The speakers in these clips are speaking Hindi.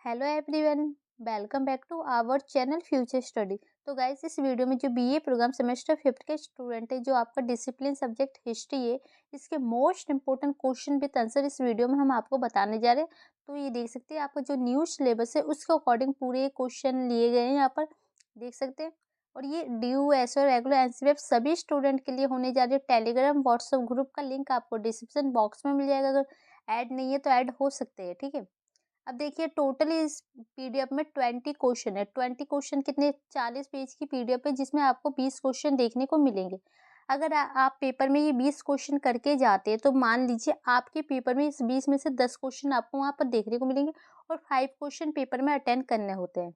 Hello everyone, welcome back to our channel future study. तो गाइस, इस वीडियो में जो बीए प्रोग्राम सेमेस्टर 5th के स्टूडेंट है, जो आपका डिसिप्लिन सब्जेक्ट हिस्ट्री है, इसके most important question with answer इस वीडियो में हम आपको बताने जा रहे हैं। तो ये देख सकते हैं, आपका जो न्यू सिलेबस है उसके अकॉर्डिंग पूरे क्वेश्चन लिए गए हैं, यहाँ पर देख सकते हैं। और ये ड्यू एस और रेगुलर एनसीएफ सभी स्टूडेंट के लिए होने जा रही है। टेलीग्राम व्हाट्सएप ग्रुप का लिंक आपको डिस्क्रिप्शन बॉक्स में मिल जाएगा। अगर ऐड नहीं है तो ऐड हो सकते हैं, ठीक है। अब देखिए, टोटली इस पीडीएफ में 20 क्वेश्चन है। 20 क्वेश्चन कितने, 40 पेज की पीडीएफ है, जिसमें आपको 20 क्वेश्चन देखने को मिलेंगे। अगर आप पेपर में ये 20 क्वेश्चन करके जाते हैं तो मान लीजिए आपके पेपर में इस 20 में से 10 क्वेश्चन आपको वहाँ पर देखने को मिलेंगे और 5 क्वेश्चन पेपर में अटेंड करने होते हैं,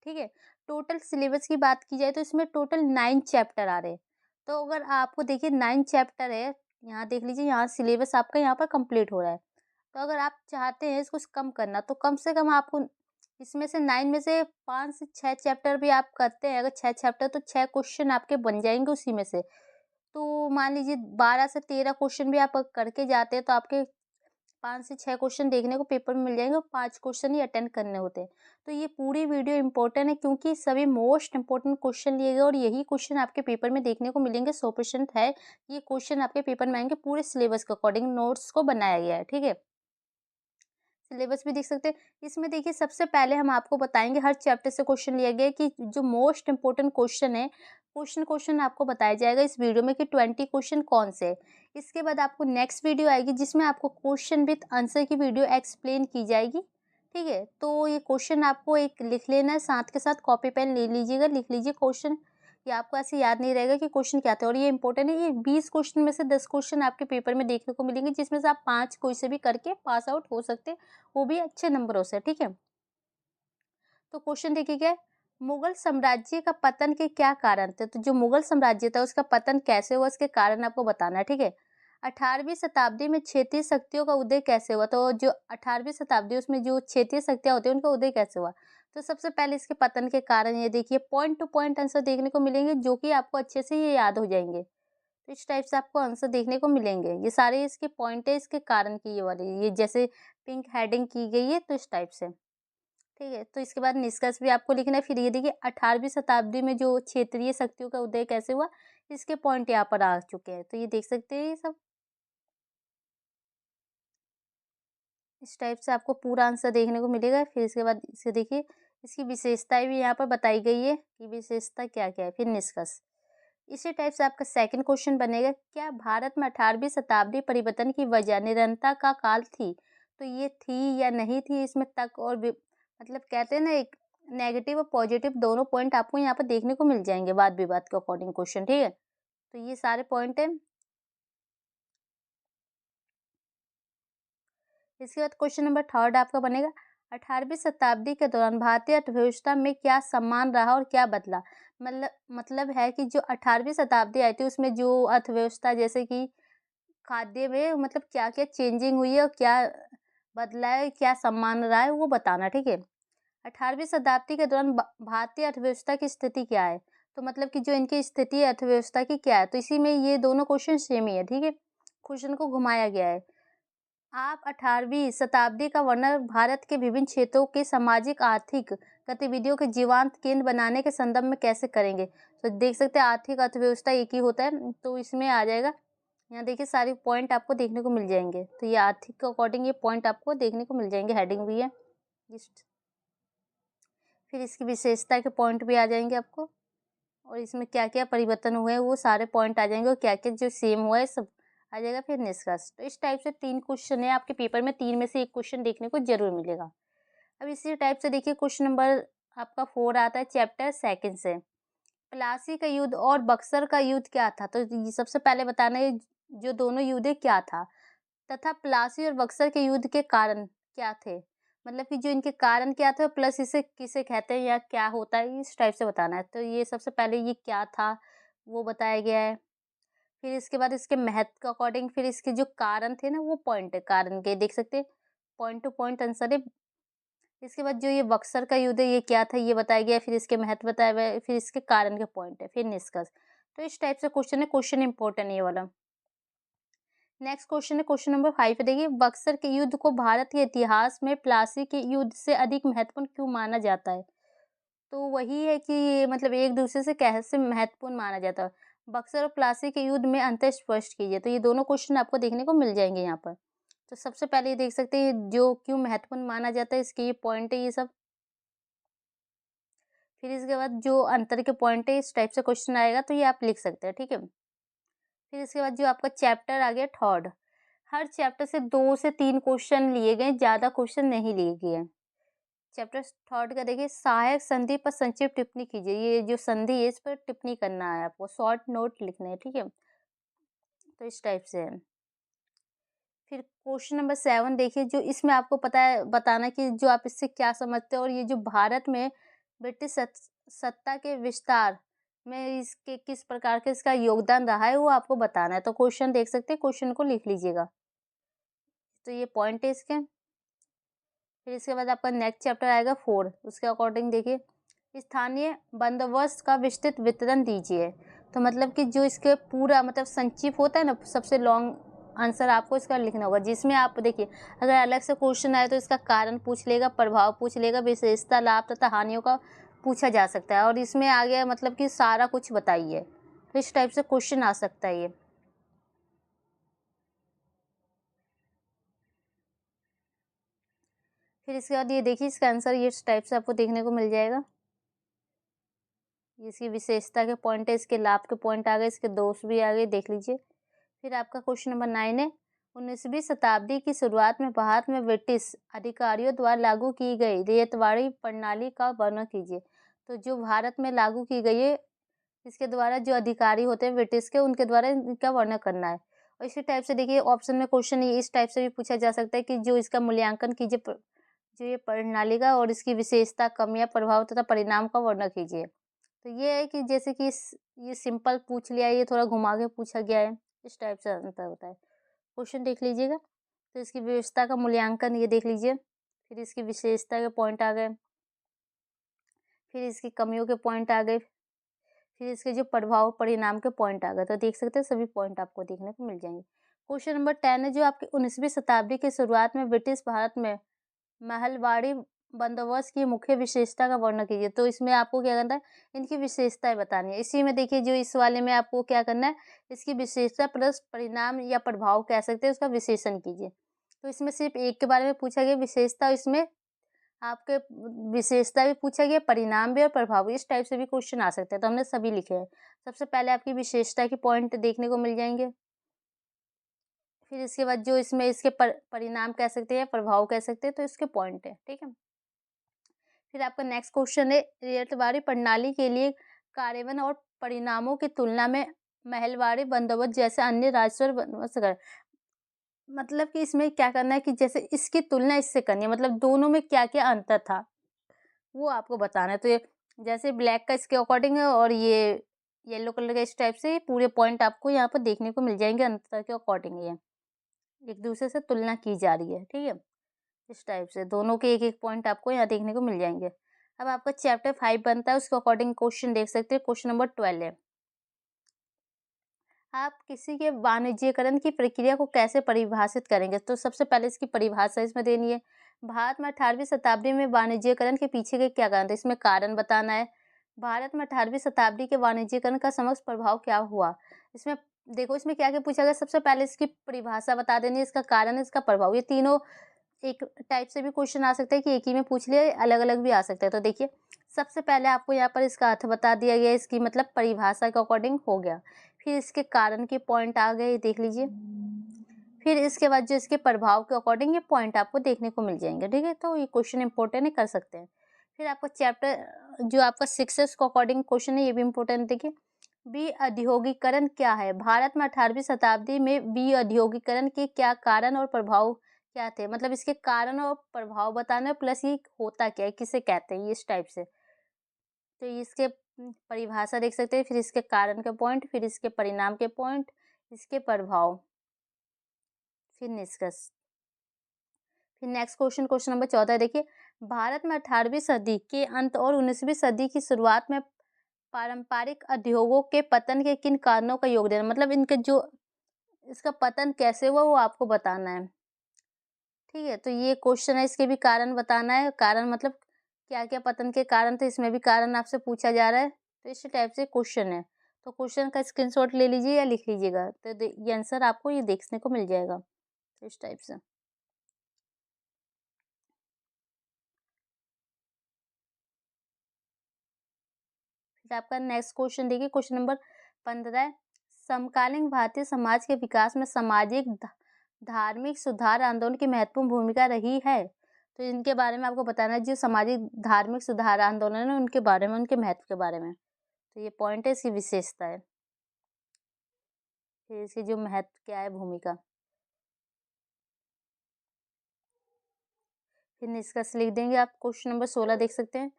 ठीक है। टोटल सिलेबस की बात की जाए तो इसमें टोटल 9 चैप्टर आ रहे हैं। तो अगर आपको देखिए 9 चैप्टर है, यहाँ देख लीजिए, यहाँ सिलेबस आपका यहाँ पर कंप्लीट हो रहा है। तो अगर आप चाहते हैं इसको कम करना तो कम से कम आपको इसमें से 9 में से 5 से 6 चैप्टर भी आप करते हैं। अगर 6 चैप्टर तो 6 क्वेश्चन आपके बन जाएंगे उसी में से। तो मान लीजिए 12 से 13 क्वेश्चन भी आप करके जाते हैं तो आपके 5 से 6 क्वेश्चन देखने को पेपर में मिल जाएंगे और 5 क्वेश्चन ही अटेंड करने होते हैं। तो ये पूरी वीडियो इंपॉर्टेंट है, क्योंकि सभी मोस्ट इंपॉर्टेंट क्वेश्चन लिए गए और यही क्वेश्चन आपके पेपर में देखने को मिलेंगे। 100% है, ये क्वेश्चन आपके पेपर में आएंगे। पूरे सिलेबस के अकॉर्डिंग नोट्स को बनाया गया है, ठीक है। सिलेबस भी देख सकते हैं। इसमें देखिए, सबसे पहले हम आपको बताएंगे, हर चैप्टर से क्वेश्चन लिया गया है कि जो मोस्ट इंपोर्टेंट क्वेश्चन है, क्वेश्चन आपको बताया जाएगा इस वीडियो में कि 20 क्वेश्चन कौन से हैं। इसके बाद आपको नेक्स्ट वीडियो आएगी जिसमें आपको क्वेश्चन विद आंसर की वीडियो एक्सप्लेन की जाएगी, ठीक है। तो ये क्वेश्चन आपको एक लिख लेना है, साथ के साथ कॉपी पेन ले लीजिएगा, लिख लीजिए क्वेश्चन। ये आपको ऐसे याद नहीं रहेगा कि क्वेश्चन क्या था। और ये इंपॉर्टेंट है, ये 20 क्वेश्चन में से 10 क्वेश्चन आपके पेपर में देखने को मिलेंगे, जिसमें से आप 5 कोई से भी करके पास आउट हो सकते हैं, वो भी अच्छे नंबरों से, ठीक है। तो क्वेश्चन देखिए क्या है, मुगल साम्राज्य का पतन के क्या कारण थे। तो जो मुगल साम्राज्य था उसका पतन कैसे हुआ, इसके कारण आपको बताना है, ठीक है। 18वीं शताब्दी में क्षेत्रीय शक्तियों का उदय कैसे हुआ। तो जो 18वीं शताब्दी, उसमें जो क्षेत्रीय शक्तियां होती है उनका उदय कैसे हुआ। तो सबसे पहले इसके पतन के कारण ये देखिए, पॉइंट टू पॉइंट आंसर देखने को मिलेंगे, जो कि आपको अच्छे से ये याद हो जाएंगे। तो इस टाइप से आपको आंसर देखने को मिलेंगे। ये सारे इसके पॉइंट है, इसके कारण की ये वाली, ये जैसे पिंक हेडिंग की गई है, तो इस टाइप से, ठीक है। तो इसके बाद निष्कर्ष भी आपको लिखना है। फिर ये देखिए, 18वीं शताब्दी में जो क्षेत्रीय शक्तियों का उदय कैसे हुआ, इसके पॉइंट यहाँ पर आ चुके हैं। तो ये देख सकते हैं, ये सब इस टाइप से आपको पूरा आंसर देखने को मिलेगा। फिर इसके बाद इसे देखिए, इसकी विशेषताएं भी यहाँ पर बताई गई है कि विशेषता क्या क्या है। फिर निष्कर्ष, इसी टाइप से आपका सेकंड क्वेश्चन बनेगा, क्या भारत में 18वीं शताब्दी परिवर्तन की वजह निरंतरता का काल थी। तो ये थी या नहीं थी, इसमें तक और मतलब कहते हैं ना, एक नेगेटिव और पॉजिटिव दोनों पॉइंट आपको यहाँ पर देखने को मिल जाएंगे वाद विवाद के अकॉर्डिंग क्वेश्चन, ठीक है। तो ये सारे पॉइंट है। इसके बाद क्वेश्चन नंबर थर्ड आपका बनेगा, 18वीं शताब्दी के दौरान भारतीय अर्थव्यवस्था में क्या समान रहा और क्या बदला। मतलब है कि जो 18वीं शताब्दी आई थी उसमें जो अर्थव्यवस्था, जैसे कि खाद्य में मतलब क्या-क्या चेंजिंग हुई है और क्या बदला है, क्या सम्मान रहा है, वो बताना, ठीक है। 18वीं शताब्दी के दौरान भारतीय अर्थव्यवस्था की स्थिति क्या है। तो मतलब कि जो इनकी स्थिति है अर्थव्यवस्था की क्या है, तो इसी में ये दोनों क्वेश्चन सेम ही है, ठीक है। क्वेश्चन को घुमाया गया है। आप 18वीं शताब्दी का वर्णन भारत के विभिन्न क्षेत्रों के सामाजिक आर्थिक गतिविधियों के जीवांत केंद्र बनाने के संदर्भ में कैसे करेंगे। तो देख सकते हैं, आर्थिक अर्थव्यवस्था एक ही होता है, तो इसमें आ जाएगा। यहाँ देखिए, सारे पॉइंट आपको देखने को मिल जाएंगे। तो ये आर्थिक के अकॉर्डिंग ये पॉइंट आपको देखने को मिल जाएंगे, हेडिंग भी है। फिर इसकी विशेषता के पॉइंट भी आ जाएंगे आपको, और इसमें क्या क्या परिवर्तन हुए हैं वो सारे पॉइंट आ जाएंगे, और क्या क्या जो सेम हुआ है सब आ जाएगा। फिर निष्कर्ष। तो इस टाइप से 3 क्वेश्चन है आपके पेपर में, 3 में से 1 क्वेश्चन देखने को जरूर मिलेगा। अब इसी टाइप से देखिए, क्वेश्चन नंबर आपका 4 आता है चैप्टर सेकंड से, प्लासी का युद्ध और बक्सर का युद्ध क्या था। तो ये सबसे पहले बताना है, जो दोनों युद्ध क्या था, तथा प्लासी और बक्सर के युद्ध के कारण क्या थे। मतलब कि जो इनके कारण क्या थे, प्लस इसे किसे कहते हैं या क्या होता है, इस टाइप से बताना है। तो ये सबसे पहले ये क्या था वो बताया गया है। फिर इसके बाद इसके महत्व के अकॉर्डिंग, फिर इसके जो कारण थे ना, वो पॉइंट है कारण के, देख सकते हैं, पॉइंट टू पॉइंट आंसर है। इसके बाद जो ये बक्सर का युद्ध है ये क्या था ये बताया गया है, फिर इसके महत्व बताया गया है, फिर इसके कारण के पॉइंट है, फिर निष्कर्ष। तो इस टाइप से क्वेश्चन है, क्वेश्चन इंपॉर्टेंट है ये वाला। नेक्स्ट क्वेश्चन है क्वेश्चन नंबर 5 देखिए, बक्सर के युद्ध को भारत के इतिहास में प्लासी के युद्ध से अधिक महत्वपूर्ण क्यों माना जाता है? तो वही है कि मतलब एक दूसरे से कैसे महत्वपूर्ण माना जाता है। बक्सर और प्लासी के युद्ध में अंतर स्पष्ट कीजिए। तो ये दोनों क्वेश्चन आपको देखने को मिल जाएंगे यहाँ पर। तो सबसे पहले ये देख सकते हैं जो क्यों महत्वपूर्ण माना जाता है, इसके ये पॉइंट है ये सब। फिर इसके बाद जो अंतर के पॉइंट है, इस टाइप से क्वेश्चन आएगा तो ये आप लिख सकते हैं, ठीक है। फिर इसके बाद जो आपका चैप्टर आ गया थर्ड, हर चैप्टर से 2 से 3 क्वेश्चन लिए गए, ज़्यादा क्वेश्चन नहीं लिए गए। चैप्टर थर्ड का देखिए, सहायक संधि पर संक्षिप्त टिप्पणी कीजिए। ये जो संधि है इस पर टिप्पणी करना है आपको, शॉर्ट नोट लिखने हैं, ठीक है। तो इस टाइप से है। फिर क्वेश्चन नंबर 7 देखिए, जो इसमें आपको पता है बताना कि जो आप इससे क्या समझते हो, और ये जो भारत में ब्रिटिश सत्ता के विस्तार में इसके किस प्रकार के इसका योगदान रहा है वो आपको बताना है। तो क्वेश्चन देख सकते हैं, क्वेश्चन को लिख लीजिएगा। तो ये पॉइंट है इसके। फिर इसके बाद आपका नेक्स्ट चैप्टर आएगा 4, उसके अकॉर्डिंग देखिए, स्थानीय बंदोबस्त का विस्तृत वितरण दीजिए। तो मतलब कि जो इसके पूरा मतलब संक्षिप्त होता है ना, सबसे लॉन्ग आंसर आपको इसका लिखना होगा, जिसमें आप देखिए अगर अलग से क्वेश्चन आए तो इसका कारण पूछ लेगा, प्रभाव पूछ लेगा, विशेषता, लाभ तथा हानियों का पूछा जा सकता है, और इसमें आगे मतलब कि सारा कुछ बताइए। तो इस टाइप से क्वेश्चन आ सकता है ये। फिर इसके बाद ये देखिए, इसका आंसर ये इस टाइप से आपको देखने को मिल जाएगा। इसकी विशेषता के पॉइंट है, इसके लाभ के पॉइंट आ गए, इसके दोष भी आ गए, देख लीजिए। फिर आपका क्वेश्चन नंबर 9 है, 19वीं शताब्दी की शुरुआत में भारत में ब्रिटिश अधिकारियों द्वारा लागू की गई रैयतवाड़ी प्रणाली का वर्णन कीजिए। तो जो भारत में लागू की गई है, इसके द्वारा जो अधिकारी होते हैं ब्रिटिश के, उनके द्वारा इनका वर्णन करना है। और इसी टाइप से देखिए ऑप्शन में क्वेश्चन इस टाइप से भी पूछा जा सकता है कि जो इसका मूल्यांकन कीजिए, जो ये प्रणाली का, और इसकी विशेषता, कमियां, प्रभाव तथा परिणाम का वर्णन कीजिए। तो ये है कि जैसे कि ये सिंपल पूछ लिया, ये थोड़ा घुमा के पूछा गया है, इस टाइप से अंतर होता है। क्वेश्चन देख लीजिएगा। तो इसकी व्यवस्था का मूल्यांकन ये देख लीजिए। फिर इसकी विशेषता के पॉइंट आ गए, फिर इसकी कमियों के पॉइंट आ गए, फिर इसके जो प्रभाव परिणाम के पॉइंट आ गए। तो देख सकते हैं सभी पॉइंट आपको देखने को मिल जाएंगे। क्वेश्चन नंबर 10 है, जो आपकी 19वीं शताब्दी की शुरुआत में ब्रिटिश भारत में महलवाड़ी बंदोबस्त की मुख्य विशेषता का वर्णन कीजिए। तो इसमें आपको क्या करना है, इनकी विशेषताएं बतानी है। इसी में देखिए जो इस वाले में आपको क्या करना है, इसकी विशेषता प्लस परिणाम या प्रभाव कह सकते हैं, उसका विशेषण कीजिए। तो इसमें सिर्फ एक के बारे में पूछा गया विशेषता, इसमें आपके विशेषता भी पूछा गया, परिणाम भी और प्रभाव भी, इस टाइप से भी क्वेश्चन आ सकते हैं। तो हमने सभी लिखे हैं। सबसे पहले आपकी विशेषता के पॉइंट देखने को मिल जाएंगे। फिर इसके बाद जो इसमें इसके परिणाम कह सकते हैं, प्रभाव कह सकते हैं, तो इसके पॉइंट है, ठीक है। फिर आपका नेक्स्ट क्वेश्चन है, रैयतवाड़ी प्रणाली के लिए कार्यान्वयन और परिणामों की तुलना में महलवाड़ी बंदोबस्त जैसे अन्य राजस्व बंदोबस्त कर, मतलब कि इसमें क्या करना है कि जैसे इसकी तुलना इससे करनी है, मतलब दोनों में क्या क्या अंतर था वो आपको बताना है। तो ये जैसे ब्लैक का इसके अकॉर्डिंग है, और ये येलो कलर का इस टाइप से पूरे पॉइंट आपको यहाँ पर देखने को मिल जाएंगे, अंतर के अकॉर्डिंग ये एक दूसरे से तुलना की जा रही है, ठीक है। इस टाइप से दोनों के एक एक पॉइंट आपको यहाँ देखने को मिल जाएंगे। अब आपका चैप्टर 5 बनता है, उसके अकॉर्डिंग क्वेश्चन देख सकते हैं। क्वेश्चन नंबर 12 है, आप किसी के वाणिज्यकरण की प्रक्रिया को कैसे परिभाषित करेंगे? तो सबसे पहले इसकी परिभाषा इसमें देनी है। भारत में 18वीं शताब्दी में वाणिज्यकरण के पीछे के क्या कारण थे, इसमें कारण बताना है। भारत में 18वीं शताब्दी के वाणिज्यकरण का समग्र प्रभाव क्या हुआ, इसमें देखो इसमें क्या क्या पूछा गया। सबसे पहले इसकी परिभाषा बता देनी है, इसका कारण, इसका प्रभाव। ये तीनों एक टाइप से भी क्वेश्चन आ सकता है कि एक ही में पूछ लिया, अलग अलग भी आ सकता है। तो देखिए सबसे पहले आपको यहाँ पर इसका अर्थ बता दिया गया, इसकी मतलब परिभाषा के अकॉर्डिंग हो गया। फिर इसके कारण के पॉइंट आ गए, देख लीजिए। फिर इसके बाद जो इसके प्रभाव के अकॉर्डिंग ये पॉइंट आपको देखने को मिल जाएंगे, ठीक है। तो ये क्वेश्चन इंपॉर्टेंट है, कर सकते हैं। फिर आपका चैप्टर जो आपका 6 के अकॉर्डिंग क्वेश्चन है, ये भी इंपॉर्टेंट। देखिए, विऔद्योगीकरण क्या है? भारत में 18वीं शताब्दी में विऔद्योगीकरण के क्या कारण और प्रभाव क्या थे, मतलब इसके कारण और प्रभाव बताना, प्लस ये होता क्या है, किसे कहते हैं, ये इस टाइप से। तो इसके परिभाषा देख सकते हैं, फिर इसके कारण के पॉइंट, फिर इसके परिणाम के पॉइंट, इसके प्रभाव, फिर निष्कर्ष। फिर नेक्स्ट क्वेश्चन, क्वेश्चन नंबर 14 देखिए, भारत में 18वीं सदी के अंत और 19वीं सदी की शुरुआत में पारंपरिक उद्योगों के पतन के किन कारणों का योगदान, मतलब इनके जो इसका पतन कैसे हुआ वो आपको बताना है। ठीक है, तो ये क्वेश्चन है, इसके भी कारण बताना है। कारण मतलब क्या-क्या पतन के कारण थे, इसमें भी कारण आपसे पूछा जा रहा है। तो इस टाइप से क्वेश्चन है। तो क्वेश्चन का स्क्रीनशॉट ले लीजिए या लिख लीजिएगा। तो ये आंसर आपको ये देखने को मिल जाएगा। तो इस टाइप से। फिर आपका नेक्स्ट क्वेश्चन देखिए, क्वेश्चन नंबर 15 समकालीन भारतीय समाज के विकास में सामाजिक धार्मिक सुधार आंदोलन की महत्वपूर्ण भूमिका रही है। तो इनके बारे में आपको बताना है, जो सामाजिक धार्मिक सुधार आंदोलन है उनके बारे में, उनके महत्व के बारे में। तो ये पॉइंट है, इसकी विशेषता है, फिर इसकी जो महत्व क्या है, भूमिका। फिर निष्कर्ष लिख देंगे आप। क्वेश्चन नंबर 16 देख सकते हैं।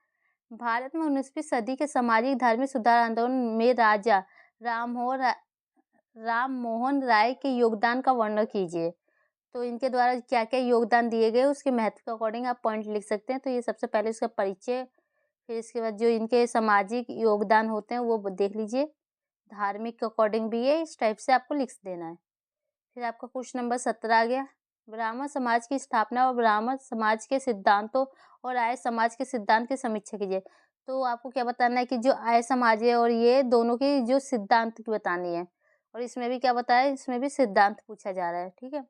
भारत में 19वीं सदी के सामाजिक धार्मिक सुधार आंदोलन में राजा राम मोहन राय के योगदान का वर्णन कीजिए। तो इनके द्वारा क्या-क्या योगदान दिए गए उसके महत्व के अकॉर्डिंग आप पॉइंट लिख सकते हैं। तो ये सबसे पहले इसका परिचय, फिर इसके बाद जो इनके सामाजिक योगदान होते हैं वो देख लीजिए। धार्मिक के अकॉर्डिंग भी है, इस टाइप से आपको लिख देना है। फिर आपका क्वेश्चन नंबर 17 आ गया। ब्राह्मण समाज की स्थापना और ब्राह्मण समाज के सिद्धांतों और आर्य समाज के सिद्धांत की समीक्षा कीजिए। तो आपको क्या बताना है कि जो आर्य समाज है और ये दोनों की जो सिद्धांत की बतानी है, और इसमें भी क्या बताया, इसमें भी सिद्धांत पूछा जा रहा है। ठीक है,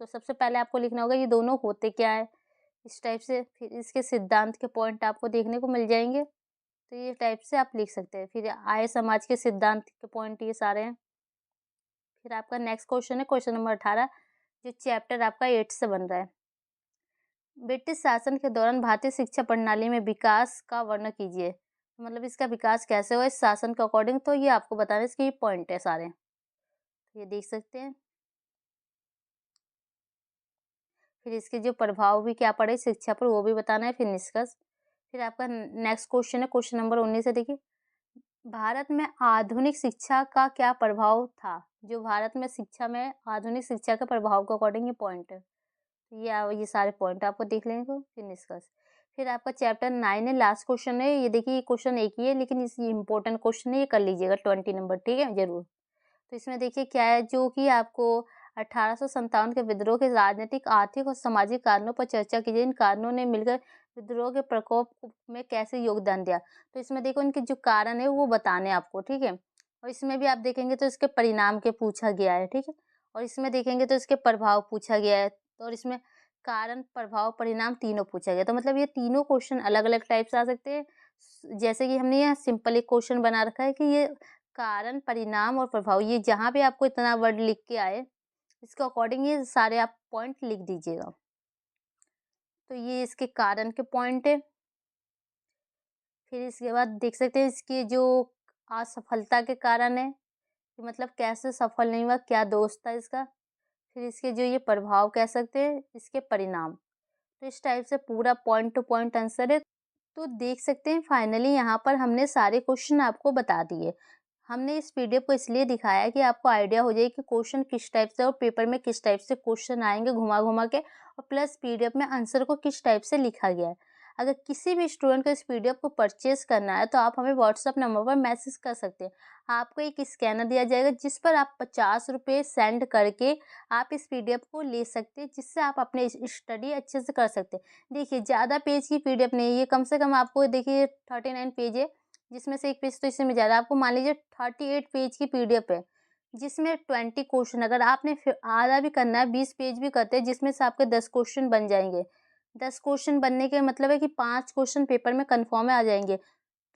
तो सबसे पहले आपको लिखना होगा ये दोनों होते क्या है, इस टाइप से। फिर इसके सिद्धांत के पॉइंट आपको देखने को मिल जाएंगे। तो ये टाइप से आप लिख सकते हैं। फिर आर्य समाज के सिद्धांत के पॉइंट ये सारे हैं। फिर आपका नेक्स्ट क्वेश्चन है क्वेश्चन नंबर 18, जो चैप्टर आपका 8 से बन रहा है। ब्रिटिश शासन के दौरान भारतीय शिक्षा प्रणाली में विकास का वर्णन कीजिए। मतलब इसका विकास कैसे हुआ इस शासन के अकॉर्डिंग, तो ये आपको बताना है, इसके पॉइंट है सारे, ये देख सकते हैं। फिर इसके जो प्रभाव भी क्या पड़े शिक्षा पर वो भी बताना है, फिर निष्कर्ष। फिर आपका नेक्स्ट क्वेश्चन है क्वेश्चन नंबर 19 है। देखिए, भारत में आधुनिक शिक्षा का क्या प्रभाव था। जो भारत में शिक्षा में आधुनिक शिक्षा के प्रभाव के अकॉर्डिंग ये पॉइंट है। ये सारे पॉइंट आपको देख लेंगे तो फिर निष्कर्ष। फिर आपका चैप्टर 9 है, लास्ट क्वेश्चन है। ये देखिए, ये क्वेश्चन एक ही है लेकिन इस इंपॉर्टेंट क्वेश्चन है, ये कर लीजिएगा 20 नंबर। ठीक है, जरूर। तो इसमें देखिए क्या है, जो कि आपको 1857 के विद्रोह के राजनीतिक, आर्थिक और सामाजिक कारणों पर चर्चा की जाए। इन कारणों ने मिलकर विद्रोह के प्रकोप में कैसे योगदान दिया। तो इसमें देखो इनके जो कारण है वो बताने आपको। ठीक है, और इसमें भी आप देखेंगे तो इसके परिणाम के पूछा गया है। ठीक है, और इसमें देखेंगे तो इसके प्रभाव पूछा गया है। और इसमें कारण, प्रभाव, परिणाम तीनों पूछा गया। तो मतलब ये तीनों क्वेश्चन अलग अलग टाइप से आ सकते हैं। जैसे कि हमने यहाँ सिंपल एक क्वेश्चन बना रखा है कि ये कारण, परिणाम और प्रभाव, ये जहाँ भी आपको इतना वर्ड लिख के आए इसके अकॉर्डिंग ये सारे आप पॉइंट लिख दीजिएगा। तो ये इसके कारण के पॉइंट है। फिर इसके बाद देख सकते हैं इसकी जो असफलता के कारण है, कि मतलब कैसे सफल नहीं हुआ, क्या दोष था इसका। फिर इसके जो ये प्रभाव कह सकते हैं, इसके परिणाम। तो इस टाइप से पूरा पॉइंट टू पॉइंट आंसर है। तो देख सकते हैं फाइनली यहाँ पर हमने सारे क्वेश्चन आपको बता दिए। हमने इस पीडीएफ को इसलिए दिखाया है कि आपको आइडिया हो जाए कि क्वेश्चन किस टाइप से और पेपर में किस टाइप से क्वेश्चन आएंगे घुमा घुमा के, और प्लस पीडीएफ में आंसर को किस टाइप से लिखा गया है। अगर किसी भी स्टूडेंट को इस पीडीएफ को परचेज करना है तो आप हमें व्हाट्सएप नंबर पर मैसेज कर सकते हैं। आपको एक स्कैनर दिया जाएगा जिस पर आप 50 रुपये सेंड करके आप इस पीडीएफ को ले सकते हैं, जिससे आप अपने स्टडी अच्छे से कर सकते हैं। देखिए, ज़्यादा पेज की पीडीएफ नहीं है ये, कम से कम आपको देखिए 39 पेज है, जिसमें से एक पेज तो इसमें ज़्यादा, आपको मान लीजिए 38 पेज की पीडीएफ है, जिसमें 20 क्वेश्चन, अगर आपने फिर आधा भी करना है 20 पेज भी करते हैं, जिसमें से आपके 10 क्वेश्चन बन जाएंगे। 10 क्वेश्चन बनने के मतलब है कि 5 क्वेश्चन पेपर में कन्फर्म आ जाएंगे।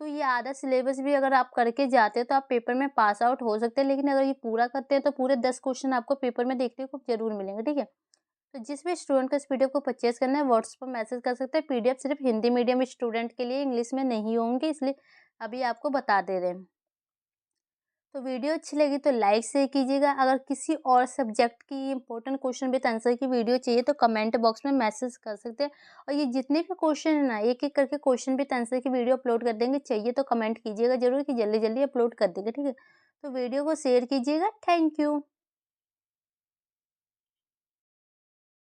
तो ये आधा सिलेबस भी अगर आप करके जाते हैं तो आप पेपर में पास आउट हो सकते हैं, लेकिन अगर ये पूरा करते हैं तो पूरे 10 क्वेश्चन आपको पेपर में देखने को जरूर मिलेंगे। ठीक है, तो जिस भी स्टूडेंट को इस पीडीएफ को परचेज करना है व्हाट्सएप पर मैसेज कर सकते हैं। पीडीएफ सिर्फ हिंदी मीडियम स्टूडेंट के लिए, इंग्लिश में नहीं होंगे, इसलिए अभी आपको बता दे रहे हैं। तो वीडियो अच्छी लगी तो लाइक शेयर कीजिएगा। अगर किसी और सब्जेक्ट की इंपॉर्टेंट क्वेश्चन विद आंसर की वीडियो चाहिए तो कमेंट बॉक्स में मैसेज कर सकते हैं। और ये जितने भी क्वेश्चन है ना, एक एक करके क्वेश्चन विद आंसर की वीडियो अपलोड कर देंगे। चाहिए तो कमेंट कीजिएगा जरूर कि जल्दी जल्दी अपलोड कर देंगे। ठीक है, तो वीडियो को शेयर कीजिएगा। Thank you.